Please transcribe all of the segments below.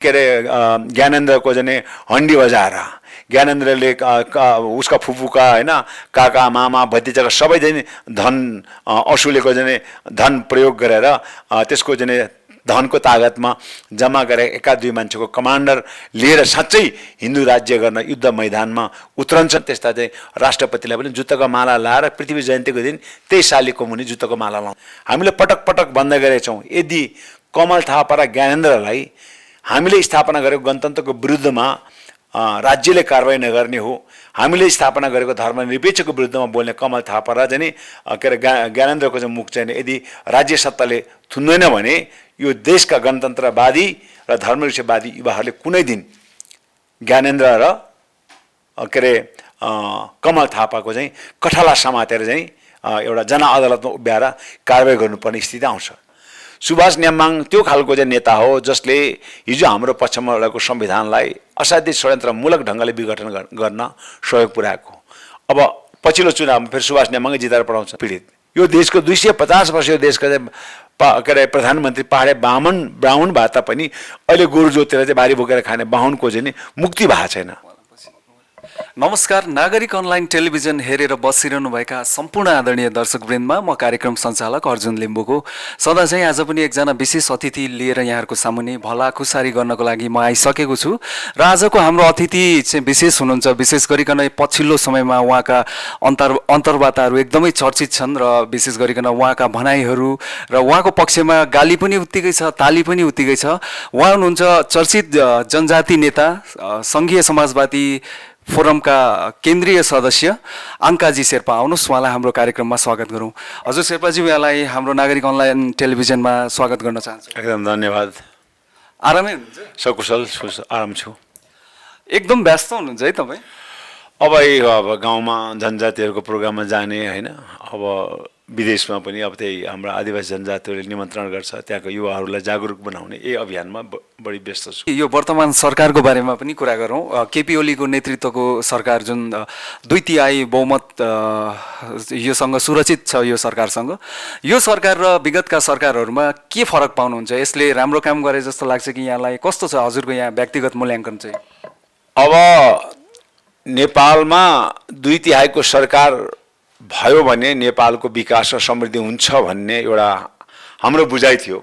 के अरे ज्ञानेन्द्रको चाहिँ हन्डी बजाएर ज्ञानेन्द्रले उसका फुपूका होइन काका मामा भतिजाका सबै चाहिँ धन असुलेको चाहिँ धन प्रयोग गरेर त्यसको चाहिँ धनको तागतमा जम्मा गरेर एका दुई मान्छेको कमान्डर लिएर साँच्चै हिन्दू राज्य गर्न युद्ध मैदानमा उत्रन्छन्। त्यस्ता चाहिँ राष्ट्रपतिलाई पनि जुत्ताको माला लाएर पृथ्वी जयन्तीको दिन त्यही शालिगको मुनि जुत्ताको माला लाउँ। हामीले पटक पटक बन्द गरेका छौँ। यदि कमल थापा र ज्ञानेन्द्रलाई हामीले स्थापना गरेको गणतन्त्रको विरुद्धमा राज्यले कारवाही नगर्ने हो, हामीले स्थापना गरेको धर्मनिरपेक्षको विरुद्धमा बोल्ने कमल थापा र चाहिँ के अरे ज्ञानेन्द्रको चाहिँ मुख चाहिँ यदि राज्य सत्ताले थुन्दैन भने यो देशका गणतन्त्रवादी र धर्मनिरपेक्षवादी युवाहरूले कुनै दिन ज्ञानेन्द्र र के अरे कमल थापाको चाहिँ कठाला समातेर चाहिँ एउटा जनअदालतमा उभ्याएर कारवाही गर्नुपर्ने स्थिति आउँछ। सुभाष नेमाङ त्यो खालको चाहिँ नेता हो जसले हिजो हाम्रो पक्षमा रहेको संविधानलाई असाध्यै षड्यन्त्रमूलक ढङ्गले विघटन गर्न सहयोग पुर्याएको। अब पछिल्लो चुनावमा फेरि सुभाष नेमाङै जिताएर पठाउँछ पीडित। यो देशको 250 वर्ष यो देशका के अरे प्रधानमन्त्री पहाडे ब्राह्मण भए तापनि अहिले गोरु जोतेर चाहिँ बारी बोकेर खाने बाहुनको चाहिँ मुक्ति भएको छैन। नमस्कार, नागरिक अनलाइन टेलिभिजन हेरेर बसिरहनुभएका सम्पूर्ण आदरणीय दर्शकवृन्दमा म कार्यक्रम सञ्चालक अर्जुन लिम्बुको सदा चाहिँ आज पनि एकजना विशेष अतिथि लिएर यहाँहरूको सामुन्ने भलाखुसारी गर्नको लागि म आइसकेको छु र आजको हाम्रो अतिथि चाहिँ विशेष हुनुहुन्छ। विशेष गरिकन पछिल्लो समयमा उहाँका अन्तर्वार्ताहरू एकदमै चर्चित छन् र विशेष गरिकन उहाँका भनाइहरू र उहाँको पक्षमा गाली पनि उत्तिकै छ, ताली पनि उत्तिकै छ। उहाँ हुनुहुन्छ चर्चित जनजाति नेता, सङ्घीय समाजवादी फोरमका केन्द्रीय सदस्य अङ्काजी शेर्पा। आउनुहोस् उहाँलाई हाम्रो कार्यक्रममा स्वागत गरौँ। हजुर शेर्पाजी, उहाँलाई हाम्रो नागरिक अनलाइन टेलिभिजनमा स्वागत गर्न चाहन्छु। एकदम धन्यवाद। आरामै हुनुहुन्छ? सकुशल आराम छु। एकदम व्यस्त हुनुहुन्छ है तपाईँ? अब गाउँमा जनजातिहरूको प्रोग्राममा जाने होइन, अब विदेशमा पनि अब त्यही हाम्रा आदिवासी जनजातिहरूले निमन्त्रण गर्छ, त्यहाँको युवाहरूलाई जागरुक बनाउने यही अभियानमा बढी व्यस्त छु। यो वर्तमान सरकारको बारेमा पनि कुरा गरौँ। केपी ओलीको नेतृत्वको सरकार जुन 2/3 बहुमत योसँग सुरक्षित छ, यो सरकारसँग, यो सरकार र विगतका सरकारहरूमा के फरक पाउनुहुन्छ? यसले राम्रो काम गरे जस्तो लाग्छ कि यहाँलाई? कस्तो छ हजुरको यहाँ व्यक्तिगत मूल्याङ्कन चाहिँ? अब नेपालमा 2/3 सरकार भयो भने नेपालको विकास र समृद्धि हुन्छ भन्ने एउटा हाम्रो बुझाइ थियो।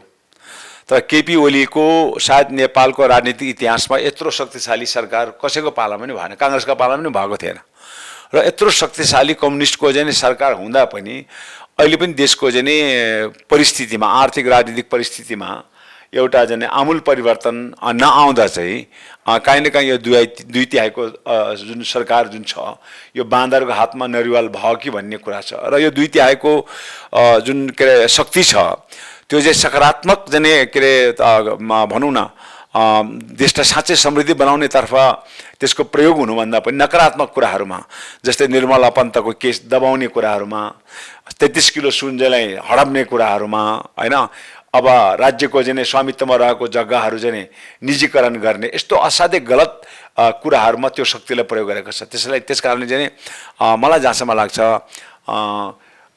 तर केपी ओलीको सायद नेपालको राजनीतिक इतिहासमा यत्रो शक्तिशाली सरकार कसैको पालामा पनि भएन, काङ्ग्रेसका पालामा पनि भएको थिएन। र यत्रो शक्तिशाली कम्युनिस्टको चाहिँ सरकार हुँदा पनि अहिले पनि देशको चाहिँ परिस्थितिमा, आर्थिक राजनीतिक परिस्थितिमा एउटा चाहिँ आमूल परिवर्तन नआउँदा चाहिँ काहीँ न काहीँ यो 2/3 जुन सरकार जुन छ यो बाँदरको हातमा नरिवाल भयो कि भन्ने कुरा छ। र यो 2/3 जुन के अरे शक्ति छ त्यो चाहिँ सकारात्मक चाहिँ के अरे भनौँ न देशलाई साँच्चै समृद्धि बनाउनेतर्फ त्यसको प्रयोग हुनुभन्दा पनि नकारात्मक कुराहरूमा, जस्तै निर्मला पन्तको केस दबाउने कुराहरूमा, 33 किलो सुनलाई हडप्ने कुराहरूमा होइन, अब राज्यको चाहिँ स्वामित्वमा रहेको जग्गाहरू चाहिँ निजीकरण गर्ने, यस्तो असाध्यै गलत कुराहरूमा त्यो शक्तिलाई प्रयोग गरेको छ। त्यस कारणले चाहिँ मलाई जहाँसम्म लाग्छ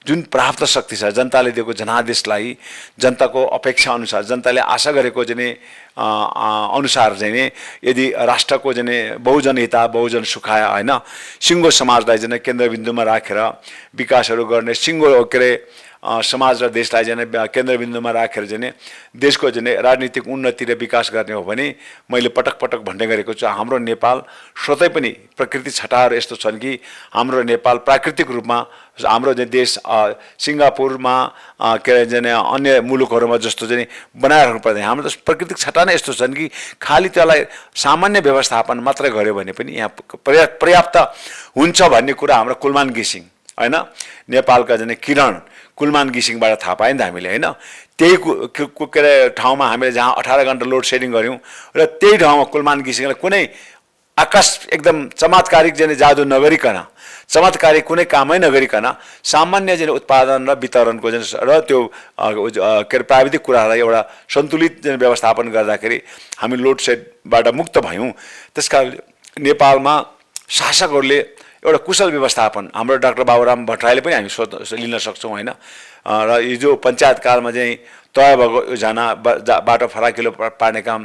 जुन प्राप्त शक्ति छ जनताले दिएको जनादेशलाई, जनताको अपेक्षा अनुसार, जनताले आशा गरेको चाहिँ अनुसार चाहिँ यदि राष्ट्रको चाहिँ बहुजन हिता बहुजन सुखाय होइन, सिङ्गो समाजलाई चाहिँ केन्द्रबिन्दुमा राखेर विकासहरू गर्ने, सिङ्गो के अरे समाज र देशलाई चाहिँ केन्द्रबिन्दुमा राखेर चाहिँ देशको चाहिँ राजनीतिक उन्नति र विकास गर्ने हो भने मैले पटक पटक भन्ने गरेको छु हाम्रो नेपाल स्वतै पनि प्रकृति छटाहरू यस्तो छन् कि हाम्रो नेपाल प्राकृतिक रूपमा हाम्रो देश सिङ्गापुरमा के अरे चाहिँ अन्य मुलुकहरूमा जस्तो चाहिँ बनाइराख्नु पर्दैन। हाम्रो त प्राकृतिक छटा नै यस्तो छन् कि खालि त्यसलाई सामान्य व्यवस्थापन मात्रै गर्यो भने पनि यहाँ पर्याप्त हुन्छ भन्ने कुरा हाम्रो कुलमान घिसिङ होइन, नेपालका चाहिँ किरण कुलमान घिसिङबाट थाहा पायौँ नि त हामीले होइन। त्यही के अरे ठाउँमा हामीले जहाँ 18 घन्टा लोड सेडिङ गऱ्यौँ र त्यही ठाउँमा कुलमान घिसिङलाई कुनै आकाश एकदम चमत्कारिक चाहिँ जादु नगरिकन, चमत्कारिक कुनै कामै नगरिकन सामान्य चाहिँ उत्पादन र वितरणको चाहिँ र त्यो के अरे प्राविधिक कुराहरूलाई एउटा सन्तुलित चाहिँ व्यवस्थापन गर्दाखेरि हामी लोड सेडबाट मुक्त भयौँ। त्यसकारण नेपालमा शासकहरूले एउटा कुशल व्यवस्थापन, हाम्रो डाक्टर बाबुराम भट्टराईले पनि हामी लिन सक्छौँ होइन। र हिजो पञ्चायत कालमा चाहिँ तय भएको योजना बाटो फराकिलो पार्ने काम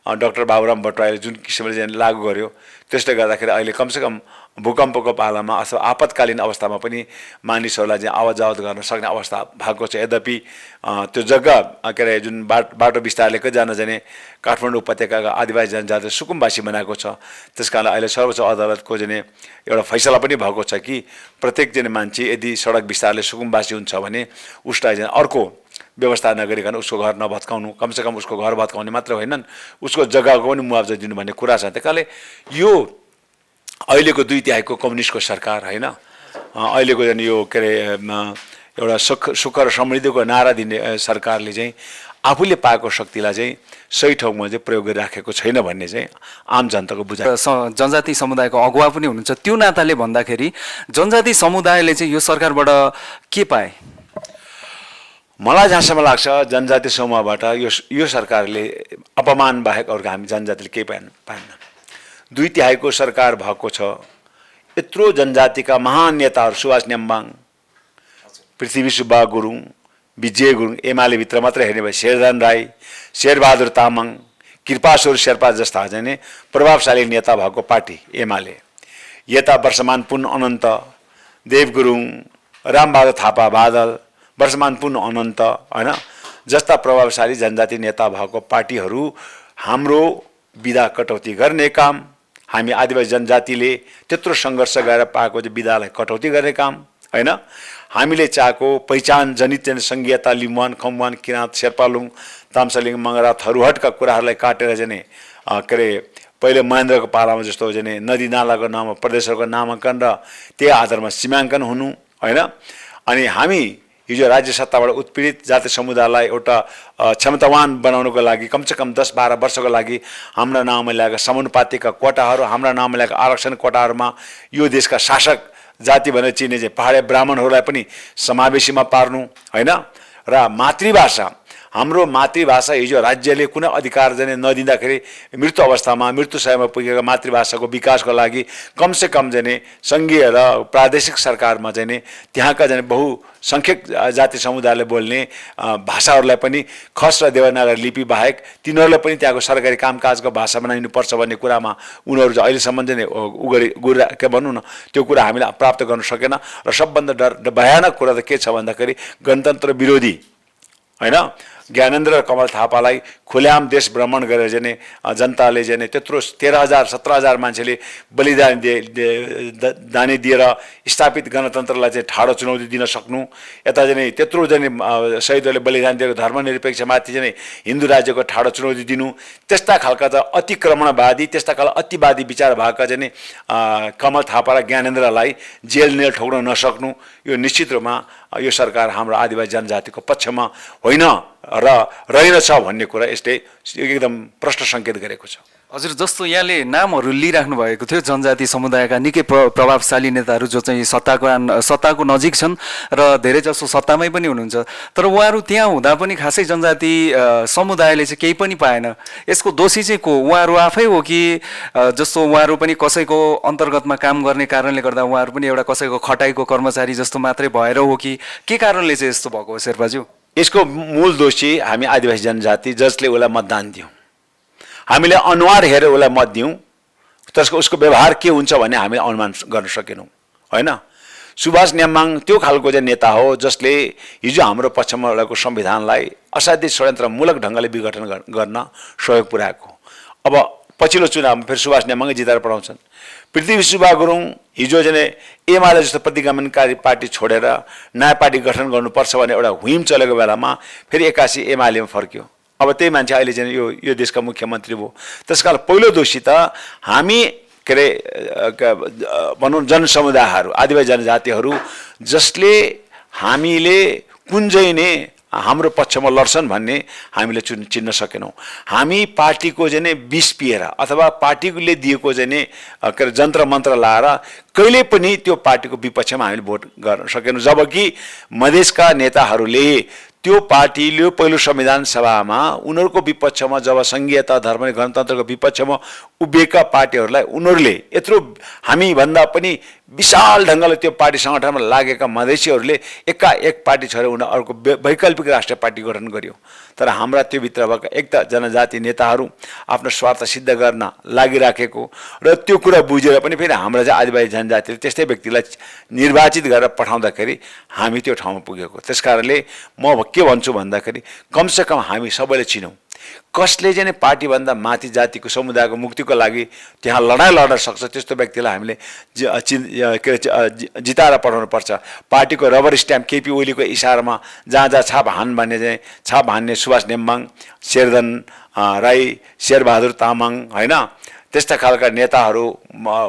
डाक्टर बाबुराम भट्टराईले जुन किसिमले चाहिँ लागू गर्यो त्यसले गर्दाखेरि अहिले कमसेकम भूकम्पको पालामा अथवा आपतकालीन अवस्थामा पनि मानिसहरूलाई चाहिँ आवत जावत गर्न सक्ने अवस्था भएको छ। यद्यपि त्यो जग्गा के अरे जुन बाटो विस्तारले जान जाने काठमाडौँ उपत्यकाका आदिवासी जनजाति सुकुम्बासी बनाएको छ। त्यस कारण अहिले सर्वोच्च अदालतको चाहिँ एउटा फैसला पनि भएको छ कि प्रत्येक चाहिँ मान्छे यदि सडक विस्तारले सुकुम्बासी हुन्छ भने उसलाई चाहिँ अर्को व्यवस्था नगरिकन उसको घर नभत्काउनु, कमसेकम उसको घर भत्काउने मात्र होइनन् उसको जग्गाको पनि मुआवजा दिनु भन्ने कुरा छ। त्यही कारणले यो अहिलेको 2/3 कम्युनिस्टको सरकार होइन, अहिलेको चाहिँ यो के अरे एउटा सुख र समृद्धिको नारा दिने सरकारले चाहिँ आफूले पाएको शक्तिलाई चाहिँ सही ठाउँमा चाहिँ प्रयोग गरिराखेको छैन भन्ने चाहिँ आम जनताको बुझाइ। जनजाति समुदायको अगुवा पनि हुनुहुन्छ, त्यो नाताले भन्दाखेरि जनजाति समुदायले चाहिँ यो सरकारबाट के पाए? मलाई जहाँसम्म लाग्छ जनजाति समूहबाट यो सरकारले अपमान बाहेक अरूको हामी जनजातिले केही पाएन। 2/3 सरकार भएको छ। यत्रो जनजातिका महान नेताहरू सुभाष नेम्बाङ, पृथ्वी सुब्बा गुरुङ, विजय गुरुङ, एमालेभित्र मात्र हेर्ने भए शेरधन राई, शेरबहादुर तामाङ, कृपाशोर शेर्पा जस्ता चाहिँ प्रभावशाली नेता भएको पार्टी एमाले, यता वर्षमान पुन अनन्त, देव गुरुङ, रामबहादुर थापा बादल, वर्षमान पुन अनन्त होइन जस्ता प्रभावशाली जनजाति नेता भएको पार्टीहरू हाम्रो विधा कटौती गर्ने काम, हामी आदिवासी जनजातिले त्यत्रो सङ्घर्ष गरेर पाएको चाहिँ विधालाई कटौती गर्ने काम होइन, हामीले चाहेको पहिचान जनित चाहिँ सङ्घीयता लिम्बुवान, खम्बुवान, किराँत, शेर्पालुङ, ताम्सालिङ, मगरा, थरुहटका कुराहरूलाई काटेर चाहिँ के अरे पहिले महेन्द्रको पालामा जस्तो चाहिँ नदी नालाको नाम प्रदेशहरूको नामाङ्कन र त्यही आधारमा सीमाङ्कन हुनु होइन। अनि हामी हिजो राज्य सत्ताबाट उत्पीडित जाति समुदायलाई एउटा क्षमतावान बनाउनको लागि कमसेकम 10-12 वर्षको लागि हाम्रा नाममा ल्याएका समानुपातिका कोटाहरू, हाम्रा नाममा ल्याएका आरक्षण कोटाहरूमा यो देशका शासक जाति भनेर चिने चाहिँ पहाडे ब्राह्मणहरूलाई पनि समावेशीमा पार्नु होइन। र मातृभाषा, हाम्रो मातृभाषा हिजो राज्यले कुनै अधिकार चाहिँ नदिँदाखेरि मृत्यु अवस्थामा मृत्यु समयमा पुगेको मातृभाषाको विकासको लागि कमसेकम चाहिँ सङ्घीय र प्रादेशिक सरकारमा चाहिँ त्यहाँका चाहिँ बहुसङ्ख्यक जाति समुदायले बोल्ने भाषाहरूलाई पनि खस र देवनागरी लिपि बाहेक तिनीहरूलाई पनि त्यहाँको सरकारी कामकाजको भाषा बनाइनुपर्छ भन्ने कुरामा उनीहरू चाहिँ अहिलेसम्म चाहिँ के भनौँ न त्यो कुरा हामीले प्राप्त गर्न सकेन। र सबभन्दा भयानक कुरा त के छ भन्दाखेरि गणतन्त्र विरोधी होइन ज्ञानेन्द्र र कमल थापालाई खुल्याम देश भ्रमण गरेर चाहिँ जनताले चाहिँ त्यत्रो 13,000 17,000 मान्छेले बलिदान दानी दिएर स्थापित गणतन्त्रलाई चाहिँ ठाडो चुनौती दिन सक्नु, यता चाहिँ त्यत्रो चाहिँ शहीदहरूले बलिदान दिएको धर्मनिरपेक्षमाथि चाहिँ हिन्दू राज्यको ठाडो चुनौती दिनु, त्यस्ता खालका चाहिँ अतिक्रमणवादी त्यस्ता खालका अतिवादी विचार भएका चाहिँ कमल थापा र ज्ञानेन्द्रलाई जेल नेल ठोक्न नसक्नु, यो निश्चित रूपमा यो सरकार हाम्रो आदिवासी जनजातिको पक्षमा होइन र रहेनछ भन्ने कुरा यसले एकदम प्रश्न सङ्केत गरेको छ। हजुर, जस्तो यहाँले नामहरू लिइराख्नु भएको थियो जनजाति समुदायका निकै प्रभावशाली नेताहरू जो चाहिँ सत्ताको नजिक छन् र धेरैजसो सत्तामै पनि हुनुहुन्छ, तर उहाँहरू त्यहाँ हुँदा पनि खासै जनजाति समुदायले चाहिँ केही पनि पाएन। यसको दोषी चाहिँ को? उहाँहरू आफै हो कि जस्तो उहाँहरू पनि कसैको अन्तर्गतमा काम गर्ने कारणले गर्दा उहाँहरू पनि एउटा कसैको खटाइको कर्मचारी जस्तो मात्रै भएर हो कि के कारणले चाहिँ यस्तो भएको हो शेर्पाज्यू? यसको मूल दोषी हामी आदिवासी जनजाति जसले उसलाई मतदान दियौँ, हामीले अनुहार हेरेर उसलाई मत दियौँ, त्यसको उसको व्यवहार के हुन्छ भन्ने हामीले अनुमान गर्न सकेनौँ होइन। सुभाष नेम्बाङ त्यो खालको चाहिँ नेता हो जसले हिजो हाम्रो पक्षमा रहेको संविधानलाई असाध्यै षड्यन्त्रमूलक ढङ्गले विघटन गर्न सहयोग पुर्याएको। अब पछिल्लो चुनावमा फेरि सुभाष नेम्बाङै जिताएर पठाउँछन्। पृथ्वी सुब्बा गुरुङ हिजो चाहिँ एमाले जस्तो प्रतिगमनकारी पार्टी छोडेर नयाँ पार्टी गठन गर्नुपर्छ भन्ने एउटा हुइम चलेको बेलामा फेरि 81 एमालेमा फर्क्यो। अब त्यही मान्छे अहिले चाहिँ यो देशका मुख्यमन्त्री भयो। त्यसकारण पहिलो दोषी त हामी के अरे भनौँ जनसमुदायहरू आदिवासी जनजातिहरू जसले हामीले कुन नै हाम्रो पक्षमा लड्छन् भन्ने हामीले चिन्न सकेनौँ। हामी पार्टीको चाहिँ विष पिएर अथवा पार्टीले दिएको चाहिँ के अरे जन्त्र मन्त्र लाएर कहिले पनि त्यो पार्टीको विपक्षमा हामीले भोट गर्न सकेनौँ, जबकि मधेसका नेताहरूले त्यो पार्टीले पहिलो संविधान सभामा उनीहरूको विपक्षमा जब संघीयता धर्म गणतन्त्रको विपक्षमा उभिएका पार्टीहरूलाई उनीहरूले यत्रो हामीभन्दा पनि विशाल ढङ्गले त्यो पार्टी सङ्गठनमा लागेका मधेसीहरूले एकाएक पार्टी छोडेर उनीहरू अर्को वैकल्पिक राष्ट्रिय पार्टी गठन गर्यो। तर हाम्रा त्योभित्र भएका एक त जनजाति नेताहरू आफ्नो स्वार्थ सिद्ध गर्न लागिराखेको र त्यो कुरा बुझेर पनि फेरि हाम्रा चाहिँ आदिवासी जनजातिले त्यस्तै व्यक्तिलाई निर्वाचित गरेर पठाउँदाखेरि हामी त्यो ठाउँमा पुगेको। त्यसकारणले म के भन्छु भन्दाखेरि कमसेकम हामी सबैले चिनौँ कसले चाहिँ पार्टीभन्दा माथि जातिको समुदायको मुक्तिको लागि त्यहाँ लडाइँ लड्न सक्छ त्यस्तो व्यक्तिलाई हामीले जिताएर पठाउनुपर्छ। पार्टीको रबर स्ट्याम्प केपी ओलीको इसारामा जहाँ जहाँ छाप हान भन्ने चाहिँ छाप हान्ने सुभाष नेम्बाङ, शेरधन राई, शेरबहादुर तामाङ होइन त्यस्ता खालका नेताहरू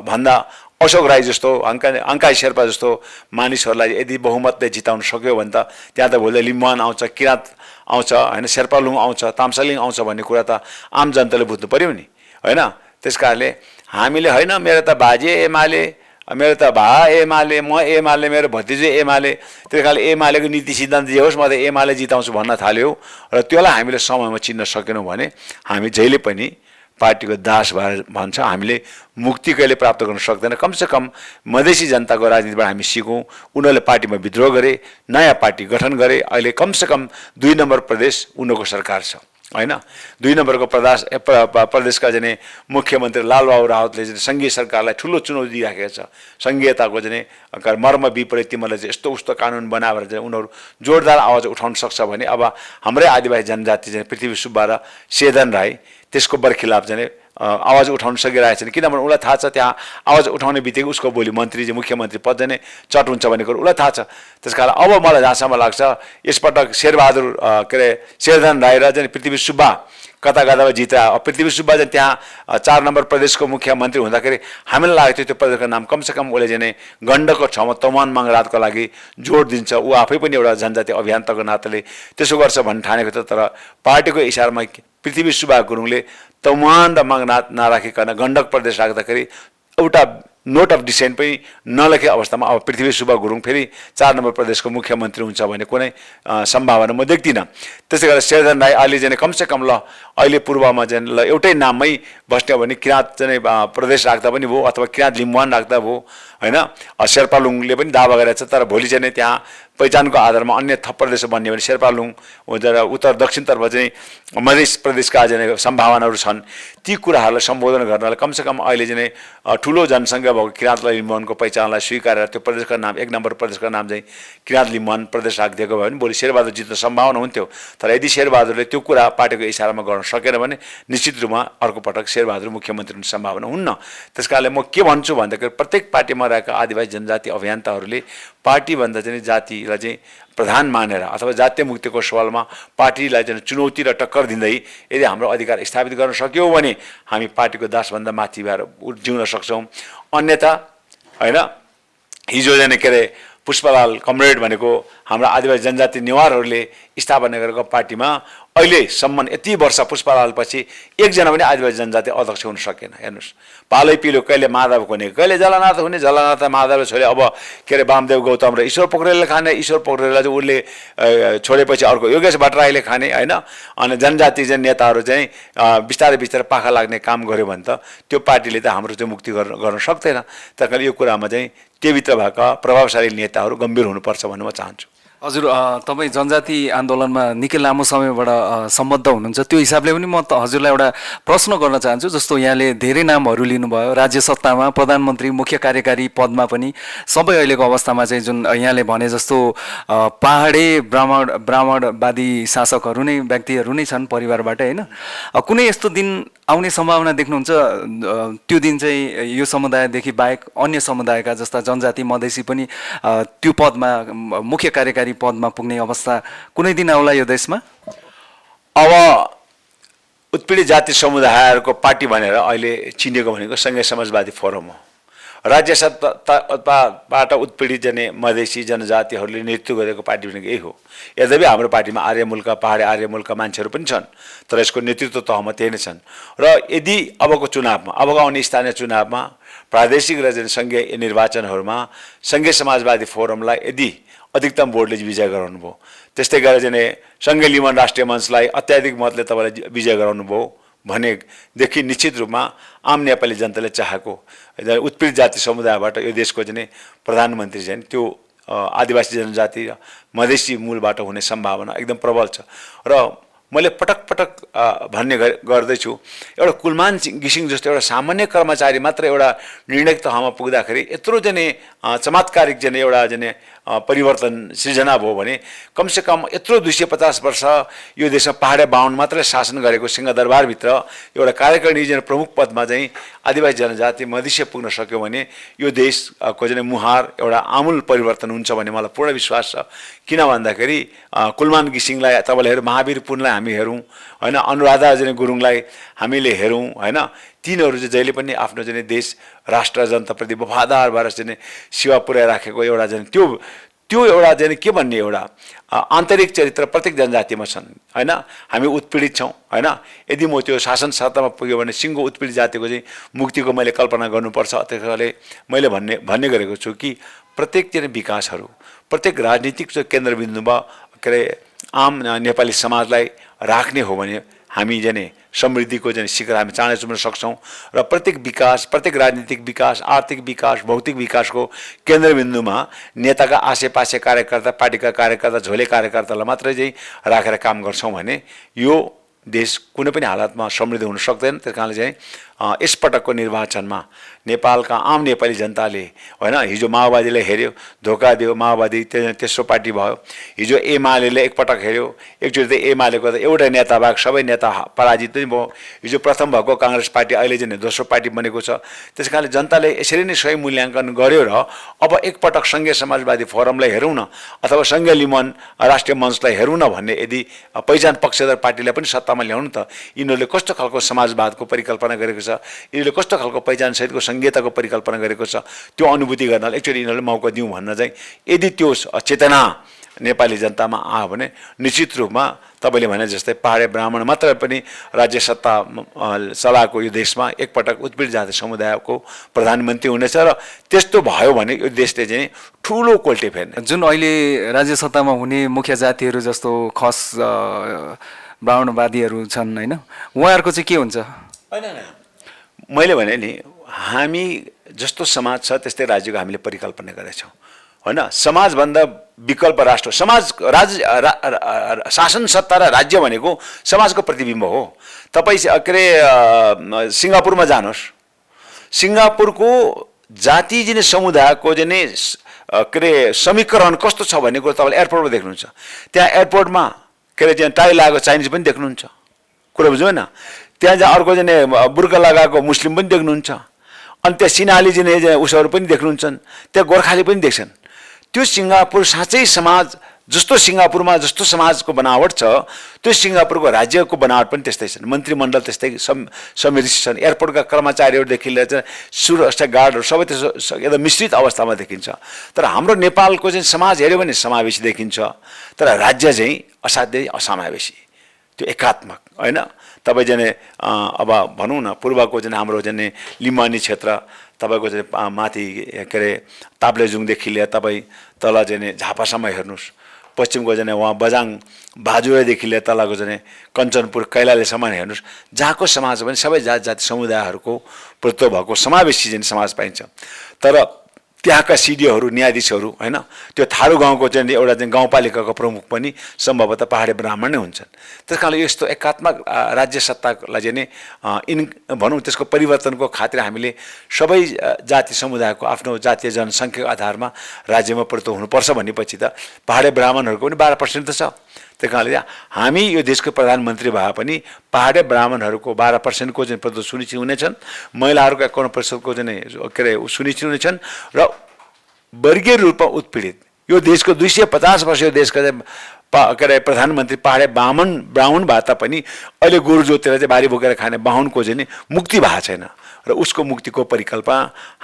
भन्दा अशोक राई जस्तो अङ्काई शेर्पा जस्तो मानिसहरूलाई यदि बहुमतले जिताउन सक्यो भने त त्यहाँ त भोलि लिम्बुवान आउँछ, किराँत आउँछ होइन, शेर्पालुङ आउँछ, ताम्सालिङ आउँछ भन्ने कुरा त आम जनताले बुझ्नु पर्यो नि होइन। त्यस कारणले हामीले होइन मेरो त बाजे एमाले, मेरो त भा एमाले, म एमाले, मेरो भतिजे एमाले, त्यस कारणले एमालेको नीति सिद्धान्त जे होस् म त एमाले जिताउँछु भन्न थाल्यो र त्यसलाई हामीले समयमा चिन्न सकेनौँ भने हामी जहिले पनि पार्टीको दास भएर भन्छ हामीले मुक्ति कहिले प्राप्त गर्न सक्दैन। कमसेकम मधेसी जनताको राजनीतिबाट हामी सिकौँ। उनीहरूले पार्टीमा विद्रोह गरे, नयाँ पार्टी गठन गरे, अहिले कमसेकम 2 नम्बर प्रदेश उनीहरूको सरकार छ होइन। 2 नम्बरको प्रदेशका चाहिँ मुख्यमन्त्री लालबाबु राउतले चाहिँ सङ्घीय सरकारलाई ठुलो चुनौती दिइराखेको छ। सङ्घीयताको चाहिँ मर्म विपरीत तिमीहरूले चाहिँ यस्तो उस्तो कानुन बनाएर चाहिँ उनीहरू जोरदार आवाज उठाउन सक्छ भने अब हाम्रै आदिवासी जनजाति चाहिँ पृथ्वी सुब्बा र शेरधन राई त्यसको बरखिलाफ चाहिँ आवाज उठाउन सकिरहेको छैन। किनभने उसलाई थाहा छ त्यहाँ आवाज उठाउने बित्तिकै उसको भोलि मन्त्री चाहिँ मुख्यमन्त्री पद चाहिँ चट हुन्छ भन्ने कुरो उसलाई थाहा छ। त्यस कारण अब मलाई जहाँसम्म लाग्छ यसपटक शेरबहादुर के अरे शेरधन राई र चाहिँ पृथ्वी सुब्बा कता कतामा जिता। पृथ्वी सुब्बा चाहिँ त्यहाँ 4 नम्बर प्रदेशको मुख्यमन्त्री हुँदाखेरि हामीलाई लागेको थियो त्यो प्रदेशको नाम कमसेकम उसले चाहिँ गण्डकको ठाउँमा तमान मङ्गरातको लागि जोड दिन्छ। ऊ आफै पनि एउटा जनजाति अभियन्ताको नाताले त्यसो गर्छ भन्ने ठानेको थियो। तर पार्टीको इसारामा पृथ्वी सुब्बा गुरुङले तमान र मङ्गनाथ नराखिकन गण्डक प्रदेश राख्दाखेरि एउटा नोट अफ डिसेन्ट पनि नलेखे अवस्थामा अब पृथ्वी सुब्बा गुरुङ फेरि 4 नम्बर प्रदेशको मुख्यमन्त्री हुन्छ भन्ने कुनै सम्भावना म देख्दिनँ। त्यसै गरेर शेरधन राई अहिले चाहिँ कमसेकम ल अहिले पूर्वमा चाहिँ ल एउटै नाममै बस्ने भने किराँत चाहिँ प्रदेश राख्दा पनि भयो अथवा किराँत लिम्बुवान राख्दा भयो होइन। शेर्पालुङले पनि दावा गरेको छ तर भोलि चाहिँ त्यहाँ पहिचानको आधारमा अन्य थप प्रदेश बन्ने भने शेर्पालुङ उत्तर दक्षिणतर्फ चाहिँ मधेस प्रदेशका चाहिँ सम्भावनाहरू छन्। ती कुराहरूलाई सम्बोधन गर्नलाई कमसेकम अहिले चाहिँ ठुलो जनसङ्ख्या भएको किराँत लिम्बुवानको पहिचानलाई स्वीकारेर त्यो प्रदेशको नाम 1 नम्बर प्रदेशको नाम चाहिँ किराँत लिम्बुवान प्रदेश राखिदिएको भयो भने भोलि शेरबहादुर जित्ने सम्भावना हुन्थ्यो। तर यदि शेरबहादुरले त्यो कुरा पार्टीको इसारामा गर्न सकेन भने निश्चित रूपमा अर्को पटक शेरबहादुर मुख्यमन्त्री हुने सम्भावना हुन्न। त्यस कारणले म के भन्छु भन्दाखेरि प्रत्येक पार्टीमा रहेका आदिवासी जनजाति अभियन्ताहरूले पार्टीभन्दा चाहिँ जातिलाई चाहिँ प्रधान मानेर अथवा जातीय मुक्तिको सवालमा पार्टीलाई चाहिँ चुनौती र टक्कर दिँदै यदि हाम्रो अधिकार स्थापित गर्न सक्यौँ भने हामी पार्टीको दासभन्दा माथि भएर जिउन सक्छौँ। अन्यथा होइन हिजो जाने के अरे पुष्पलाल कमरेड भनेको हाम्रा आदिवासी जनजाति नेवारहरूले स्थापना गरेको पार्टीमा अहिलेसम्म यति वर्ष पुष्पलालपछि एकजना पनि आदिवासी जनजाति अध्यक्ष हुन सकेन। हेर्नुहोस् पालै पिलो कहिले माधव हुने कहिले जलानाथ हुने, जलानाथ माधवले छोडे अब के अरे वामदेव गौतम र ईश्वर पोखरेलले खाने, ईश्वर पोखरेललाई चाहिँ उसले छोडेपछि अर्को योगेश भट्टराईले खाने होइन। अनि जनजाति चाहिँ नेताहरू चाहिँ बिस्तारै बिस्तारै पाखा लाग्ने काम गर्यो भने त त्यो पार्टीले त हाम्रो चाहिँ मुक्ति गर्न सक्दैन। त्यस कारण यो कुरामा चाहिँ त्योभित्र भएका प्रभावशाली नेताहरू गम्भीर हुनुपर्छ भन्ने म चाहन्छु। हजुर तपाईँ जनजाति आन्दोलनमा निकै लामो समयबाट सम्बद्ध हुनुहुन्छ, त्यो हिसाबले पनि म हजुरलाई एउटा प्रश्न गर्न चाहन्छु। जस्तो यहाँले धेरै नामहरू लिनुभयो, राज्य सत्तामा प्रधानमन्त्री मुख्य कार्यकारी पदमा पनि सबै अहिलेको अवस्थामा चाहिँ जुन यहाँले भने जस्तो पहाडे ब्राह्मणवादी शासकहरू नै व्यक्तिहरू नै छन् परिवारबाट होइन। कुनै यस्तो दिन आउने सम्भावना देख्नुहुन्छ त्यो दिन चाहिँ यो समुदायदेखि बाहेक अन्य समुदायका जस्ता जनजाति मधेसी पनि त्यो पदमा मुख्य कार्यकारी पदमा पुग्ने अवस्था कुनै दिन आउला यो देशमा? अब उत्पीडित जाति समुदायहरूको पार्टी भनेर अहिले चिनेको भनेको सङ्घीय समाजवादी फोरम हो राज्य सत्ताबाट उत्पीडित जने मधेसी जनजातिहरूले नेतृत्व गरेको पार्टी भनेको यही हो। यद्यपि हाम्रो पार्टीमा आर्य मूलका पहाडी आर्य मूलका मान्छेहरू पनि छन्, तर यसको नेतृत्व तहमा त्यही नै छन्। र यदि अबको चुनावमा, अबको आउने स्थानीय चुनावमा, प्रादेशिक र सङ्घीय निर्वाचनहरूमा सङ्घीय समाजवादी फोरमलाई यदि अधिकतम भोटले विजय गराउनु भयो, त्यस्तै गरेर सङ्घीय लिमन राष्ट्रिय मञ्चलाई अत्याधिक मतले तपाईँलाई विजय गराउनु भयो भनेदेखि निश्चित रूपमा आम नेपाली जनताले चाहेको उत्पीडित जाति समुदायबाट यो देशको प्रधानमन्त्री त्यो आदिवासी जनजाति र मधेसी मूलबाट हुने सम्भावना एकदम प्रबल छ। र मैले पटक पटक भन्ने गर्दैछु, एउटा कुलमान घिसिङ जस्तो एउटा सामान्य कर्मचारी मात्र एउटा निर्णायक तहमा पुग्दाखेरि यत्रो चमत्कारिक एउटा परिवर्तन सृजना भयो भने कमसेकम यत्रो 250 वर्ष यो देशमा पहाडे बाहुन मात्रै शासन गरेको सिंहदरबारभित्र एउटा कार्यकारिणी प्रमुख पदमा आदिवासी जनजाति मधेसी पुग्न सक्यो भने यो देशको मुहार एउटा आमूल परिवर्तन हुन्छ भन्ने मलाई पूर्ण विश्वास छ। किन भन्दाखेरि कुलमान घिसिङलाई तपाईँले हेरौँ, महावीर पुनलाई हामी हेरौँ होइन, अनुराधा गुरुङलाई हामीले हेरौँ होइन, तिनीहरू जहिले पनि आफ्नो देश राष्ट्र जनताप्रति वफादार भएर सेवा पुर्याइराखेको एउटा त्यो एउटा के भन्ने एउटा आन्तरिक चरित्र प्रत्येक जनजातिमा छन् होइन। हामी उत्पीडित छौँ होइन, यदि म त्यो शासन सत्तामा पुग्यो भने सिङ्गो उत्पीडित जातिको मुक्तिको मैले कल्पना गर्नुपर्छ। त्यसैले मैले भन्ने गरेको छु कि प्रत्येक विकासहरू प्रत्येक राजनीतिक केन्द्रबिन्दुमा आम नेपाली समाजलाई राख्ने हो भने हामी समृद्धिको शिखर हामी चाँडै चुम्न सक्छौँ। र प्रत्येक विकास, प्रत्येक राजनीतिक विकास, आर्थिक विकास, भौतिक विकासको केन्द्रबिन्दुमा नेताका आसेपासे कार्यकर्ता, पार्टीका कार्यकर्ता, झोले कार्यकर्तालाई मात्रै राखेर काम गर्छौँ भने यो देश कुनै पनि हालतमा समृद्ध हुन सक्दैन। त्यस कारणले यसपटकको निर्वाचनमा नेपालका आम नेपाली जनताले होइन, हिजो माओवादीले हेऱ्यो, धोका दियो, माओवादी तेस्रो पार्टी भयो। हिजो एमाले एकपटक हेऱ्यो, एकचोटि त एमालेको त एउटा नेता बाहेक सबै नेता पराजित पनि भयो। हिजो प्रथम भएको काङ्ग्रेस पार्टी अहिले दोस्रो पार्टी बनेको छ। त्यस कारणले जनताले यसरी नै सही मूल्याङ्कन गर्यो र अब एकपटक सङ्घीय समाजवादी फोरमलाई हेरौँ न अथवा सङ्घीय लिमन राष्ट्रिय मञ्चलाई हेरौँ न भन्ने यदि पहिचान पक्षधर पार्टीलाई पनि सत्तामा ल्याउनु त यिनीहरूले कस्तो खालको समाजवादको परिकल्पना गरेको छ, यिनीहरूले कस्तो खालको पहिचानसहितको संहिताको परिकल्पना गरेको छ, त्यो अनुभूति गर्नलाई एकचोटि यिनीहरूले मौका दिउँ भन्न यदि त्यो चेतना नेपाली जनतामा आयो भने निश्चित रूपमा तपाईँले भने जस्तै पहाडे ब्राह्मण मात्र पनि राज्य सत्ता चलाएको यो देशमा एकपटक उत्पीडित जाति समुदायको प्रधानमन्त्री हुनेछ। र त्यस्तो भयो भने यो देशले ठुलो कोल्टे फेर्ने। जुन अहिले राज्य सत्तामा हुने मुख्य जातिहरू जस्तो खस ब्राह्मणवादीहरू छन् होइन, उहाँहरूको के हुन्छ? मैले भने नि, हामी जस्तो समाज छ त्यस्तै राज्यको हामीले परिकल्पना गरेछौँ होइन। समाजभन्दा विकल्प राष्ट्र, समाज शासन सत्ता र राज्य भनेको समाजको प्रतिबिम्ब हो। तपाईँ सिङ्गापुरमा जानुहोस्, सिङ्गापुरको जाति समुदायको समीकरण कस्तो छ भन्ने कुरो तपाईँले एयरपोर्टमा देख्नुहुन्छ। त्यहाँ एयरपोर्टमा टाई लगाएको चाइनिज पनि देख्नुहुन्छ, कुरो बुझ्नु होइन। त्यहाँ अर्को बुर्का लगाएको मुस्लिम पनि देख्नुहुन्छ, अनि त्यहाँ सिन्हाली उसहरू पनि देख्नुहुन्छ, त्यहाँ गोर्खाली पनि देख्छन्। त्यो सिङ्गापुर साँच्चै समाज जस्तो सिङ्गापुरमा जस्तो समाजको बनावट छ, त्यो सिङ्गापुरको राज्यको बनावट पनि त्यस्तै छन्। मन्त्रीमण्डल त्यस्तै समिति छन्, एयरपोर्टका कर्मचारीहरूदेखि लिएर सुरक्षा गार्डहरू सबै त्यसो एकदम मिश्रित अवस्थामा देखिन्छ। तर हाम्रो नेपालको समाज हेऱ्यो भने समावेशी देखिन्छ, तर राज्य असाध्यै असमावेशी, त्यो एकात्मक होइन। तपाईँ अब भनौँ न, पूर्वको हाम्रो लिम्बानी क्षेत्र, तपाईँको माथि ताप्लेजुङदेखि लिएर तपाईँ तल झापासम्म हेर्नुहोस्, पश्चिमको उहाँ बजाङ बाजुरादेखि लिएर तलको कञ्चनपुर कैलालीसम्म हेर्नुहोस्, जहाँको समाज पनि सबै जाति समुदायहरूको प्रतित्व भएको समावेशी समाज पाइन्छ। तर त्यहाँका सिडिओहरू, न्यायाधीशहरू होइन, त्यो थारू गाउँको एउटा गाउँपालिकाको प्रमुख पनि सम्भवतः पहाडे ब्राह्मण नै हुन्छन्। त्यस कारणले यस्तो एकात्मक राज्य सत्तालाई भनौँ त्यसको परिवर्तनको खातिर हामीले सबै जाति समुदायको आफ्नो जातीय जनसङ्ख्याको आधारमा राज्यमा प्रतित्व हुनुपर्छ भनेपछि त पहाडे ब्राह्मणहरूको पनि 12% त छ। त्यस कारणले हामी यो देशको प्रधानमन्त्री भए पनि पहाडे ब्राह्मणहरूको 12% को प्रतित्व सुनिश्चित हुनेछन्, महिलाहरूको 51% को सुनिश्चित हुनेछन्, र वर्गीय रूपमा उत्पीडित यो देशको 250 वर्ष यो देशको के अरे प्रधानमन्त्री पहाडे ब्राह्मण भए तापनि अहिले गोरु जोतेर चाहिँ बारी बोकेर खाने बाहुनको चाहिँ मुक्ति भएको छैन र उसको मुक्तिको परिकल्पना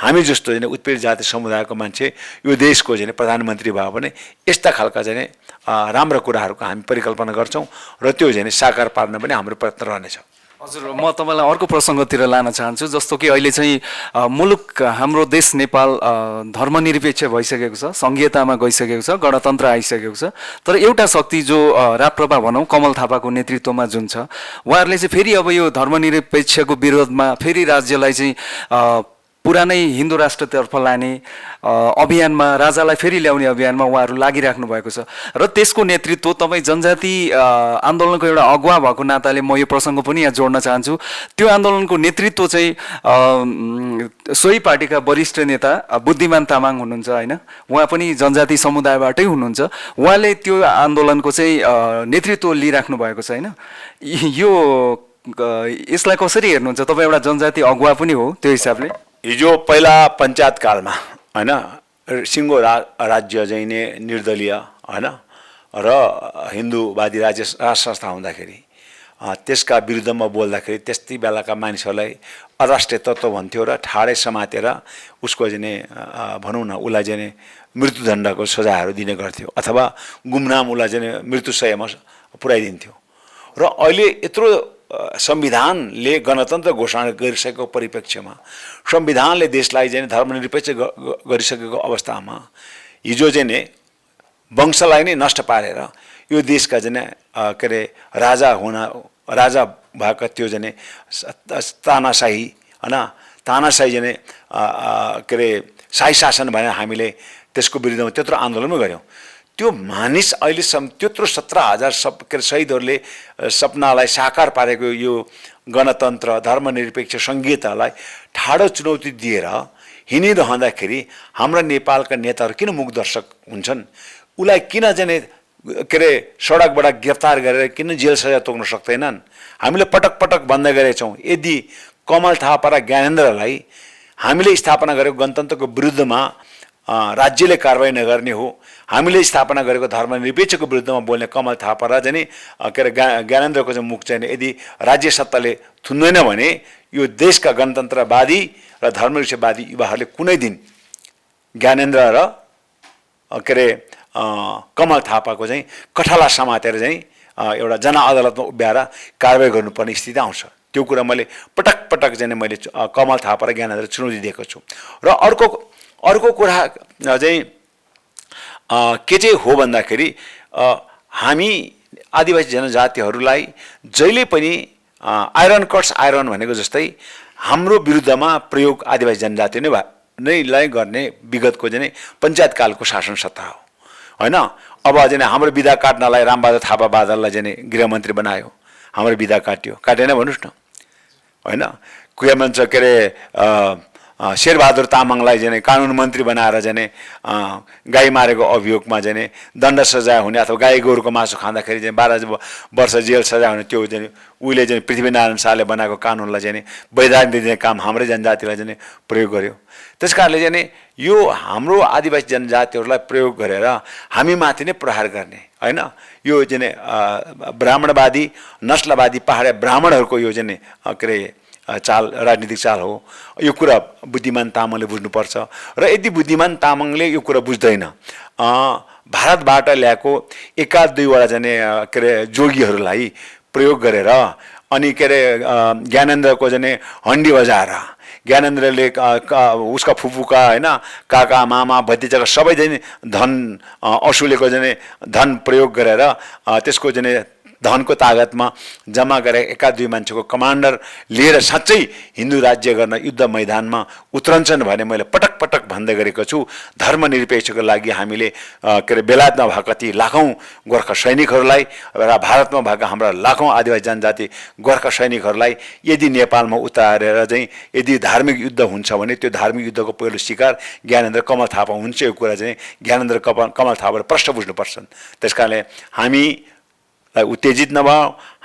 हामी जस्तो चाहिँ उत्पीडित जाति समुदायको मान्छे यो देशको चाहिँ प्रधानमन्त्री भयो भने यस्ता खालका चाहिँ राम्रा कुराहरूको हामी परिकल्पना गर्छौँ र त्यो चाहिँ साकार पार्न पनि हाम्रो प्रयत्न रहनेछ। हजुर, म तपाईँलाई अर्को प्रसङ्गतिर लान चाहन्छु। जस्तो कि अहिले चाहिँ मुलुक हाम्रो देश नेपाल धर्मनिरपेक्ष भइसकेको छ, सङ्घीयतामा गइसकेको छ, गणतन्त्र आइसकेको छ। तर एउटा शक्ति जो राप्रपा भनौँ कमल थापाको नेतृत्वमा जुन छ, उहाँहरूले चाहिँ फेरि अब यो धर्मनिरपेक्षको विरोधमा फेरि राज्यलाई चाहिँ पुरानै हिन्दू राष्ट्रतर्फ लाने अभियानमा, राजालाई फेरि ल्याउने अभियानमा उहाँहरू लागिराख्नु भएको छ र त्यसको नेतृत्व तपाईँ जनजाति आन्दोलनको एउटा अगुवा भएको नाताले म यो प्रसङ्ग पनि यहाँ जोड्न चाहन्छु। त्यो आन्दोलनको नेतृत्व चाहिँ सोही पार्टीका वरिष्ठ नेता बुद्धिमान तामाङ हुनुहुन्छ होइन, उहाँ पनि जनजाति समुदायबाटै हुनुहुन्छ। उहाँले त्यो आन्दोलनको चाहिँ नेतृत्व लिइराख्नु भएको छ होइन। यो यसलाई कसरी हेर्नुहुन्छ? तपाईँ एउटा जनजाति अगुवा पनि हो, त्यो हिसाबले हिजो पहिला पञ्चायत कालमा होइन सिङ्गो राज्य चाहिँ निर्दलीय होइन र हिन्दूवादी राज संस्था हुँदाखेरि त्यसका विरुद्धमा बोल्दाखेरि त्यस्तै बेलाका मानिसहरूलाई अराष्ट्रिय तत्त्व भन्थ्यो र ठाडै समातेर उसको चाहिँ भनौँ न उसलाई चाहिँ मृत्युदण्डको सजायहरू दिने गर्थ्यो अथवा गुमनाम उसलाई चाहिँ मृत्युशयमा पुर्याइदिन्थ्यो। र अहिले यत्रो संविधानले गणतन्त्र घोषणा गरिसकेको परिप्रेक्ष्यमा, संविधानले देशलाई चाहिँ धर्मनिरपेक्ष गरिसकेको अवस्थामा हिजो चाहिँ वंशलाई नै नष्ट पारेर यो देशका चाहिँ के अरे राजा भएका त्यो चाहिँ तानाशाही होइन, तानाशाही चाहिँ के अरे शाही शासन भनेर हामीले त्यसको विरुद्धमा त्यत्रो आन्दोलन गऱ्यौँ। त्यो मानिस अहिलेसम्म त्यत्रो 17,000 के अरे शहीदहरूले सपनालाई साकार पारेको यो गणतन्त्र धर्मनिरपेक्ष सङ्घीयतालाई ठाडो चुनौती दिएर हिँडिरहँदाखेरि हाम्रा नेपालका नेताहरू किन मुखदर्शक हुन्छन्? उसलाई किन चाहिँ के अरे सडकबाट गिरफ्तार गरेर किन जेल सजाय तोक्न सक्दैनन्? हामीले पटक पटक भन्दै गरेछौँ, यदि कमल थापा र ज्ञानेन्द्रलाई हामीले स्थापना गरेको गणतन्त्रको विरुद्धमा राज्यले कारवाही नगर्ने हो, हामीले स्थापना गरेको धर्मनिरपेक्षको विरुद्धमा बोल्ने कमल थापा र चाहिँ के अरे ज्ञानेन्द्रको चाहिँ मुख चाहिँ यदि राज्य सत्ताले थुन्दैन भने यो देशका गणतन्त्रवादी र धर्मनिरपेक्षवादी युवाहरूले कुनै दिन ज्ञानेन्द्र र के अरे कमल थापाको चाहिँ कठाला समातेर चाहिँ एउटा जनअदालतमा उभ्याएर कारवाही गर्नुपर्ने स्थिति आउँछ। त्यो कुरा मैले पटक पटक चाहिँ मैले कमल थापा र ज्ञानेन्द्र चुनौती दिएको छु। र अर्को कुरा चाहिँ के चाहिँ हो भन्दाखेरि हामी आदिवासी जनजातिहरूलाई जहिले पनि आइरन कट्स आइरन भनेको जस्तै हाम्रो विरुद्धमा प्रयोग आदिवासी जनजाति नैलाई गर्ने विगतको चाहिँ पञ्चायत कालको शासन सत्ता हो होइन। अब चाहिँ हाम्रो विधा काट्नलाई रामबहादुर थापा बादललाई चाहिँ गृहमन्त्री बनायो, हाम्रो विधा काटेन भन्नुहोस् न होइन। के भन्छ के अरे शेरबहादुर तामाङलाई चाहिँ कानुन मन्त्री बनाएर चाहिँ गाई मारेको अभियोगमा चाहिँ दण्ड सजाय हुने अथवा गाई गोरुको मासु खाँदाखेरि चाहिँ 12 वर्ष जेल सजाय हुने त्यो चाहिँ उहिले चाहिँ पृथ्वीनारायण शाहले बनाएको कानुनलाई चाहिँ वैधानिक दिने काम हाम्रै जनजातिलाई चाहिँ प्रयोग गर्यो। त्यस कारणले चाहिँ यो हाम्रो आदिवासी जनजातिहरूलाई प्रयोग गरेर हामीमाथि नै प्रहार गर्ने होइन, यो चाहिँ ब्राह्मणवादी नस्लवादी पहाडे ब्राह्मणहरूको यो चाहिँ के अरे चाल राजनीतिक चाल हो। यो कुरा बुद्धिमान तामाङले बुझ्नुपर्छ र यदि बुद्धिमान तामाङले यो कुरा बुझ्दैन भारतबाट ल्याएको एकाध दुईवटा जाने के अरे जोगीहरूलाई प्रयोग गरेर अनि के अरे ज्ञानेन्द्रको जाने हन्डी बजाएर ज्ञानेन्द्रले उसका फुपूका होइन काका मामा भतिजाका सबै चाहिँ धन असुलेको जाने धन प्रयोग गरेर त्यसको जाने धनको तागतमा जम्मा गरेर एका दुई मान्छेको कमान्डर लिएर साँच्चै हिन्दू राज्य गर्न युद्ध मैदानमा उत्रन्छन् भने मैले पटक पटक भन्दै गरेको छु। धर्मनिरपेक्षको लागि हामीले के अरे बेलायतमा भएका ती लाखौँ गोर्खा सैनिकहरूलाई र भारतमा भएका हाम्रा लाखौँ आदिवासी जनजाति गोर्खा सैनिकहरूलाई यदि नेपालमा उतारेर चाहिँ यदि धार्मिक युद्ध हुन्छ भने त्यो धार्मिक युद्धको पहिलो शिकार ज्ञानेन्द्र कमल थापा हुन्छ। यो कुरा चाहिँ ज्ञानेन्द्र कमल थापाले प्रश्न बुझ्नुपर्छन्। त्यस कारणले हामी उत्तेजित नभए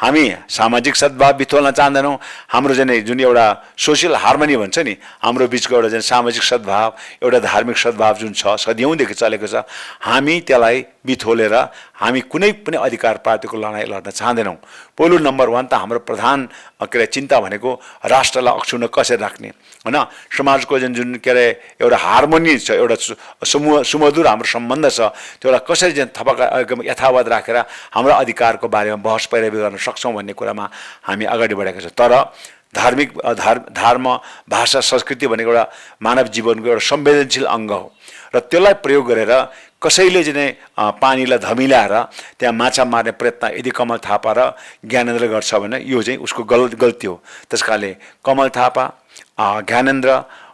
हामी सामाजिक सद्भाव बिथोल्न चाहँदैनौँ। हाम्रो चाहिँ जुन एउटा सोसियल हार्मनी भन्छ नि, हाम्रो बिचको एउटा चाहिँ सामाजिक सद्भाव, एउटा धार्मिक सद्भाव जुन छ सदियौँदेखि चलेको छ, हामी त्यसलाई बिथोलेर हामी कुनै पनि अधिकार प्राप्तिको लडाइँ लड्न चाहँदैनौँ। पहिलो नम्बर 1 त हाम्रो प्रधान चिन्ता भनेको राष्ट्रलाई अक्षुण्ण कसरी राख्ने, होइन। समाजको जुन एउटा हार्मोनी छ, एउटा सुमधुर हाम्रो सम्बन्ध छ, त्यसलाई कसरी चाहिँ थपका यथावत राखेर हाम्रो अधिकारको बारेमा बहस पैरवी गर्न सक्छौँ भन्ने कुरामा हामी अगाडि बढेका छौँ। तर धर्म, भाषा, संस्कृति भनेको एउटा मानव जीवनको एउटा संवेदनशील अङ्ग हो र त्यसलाई प्रयोग गरेर कसैले चाहिँ पानीलाई धमिल्याएर त्यहाँ माछा मार्ने प्रयत्न यदि कमल थापा र ज्ञानेन्द्र गर्छ भने यो चाहिँ उसको गल्ती हो। त्यस कारणले कमल थापा, ज्ञानेन्द्र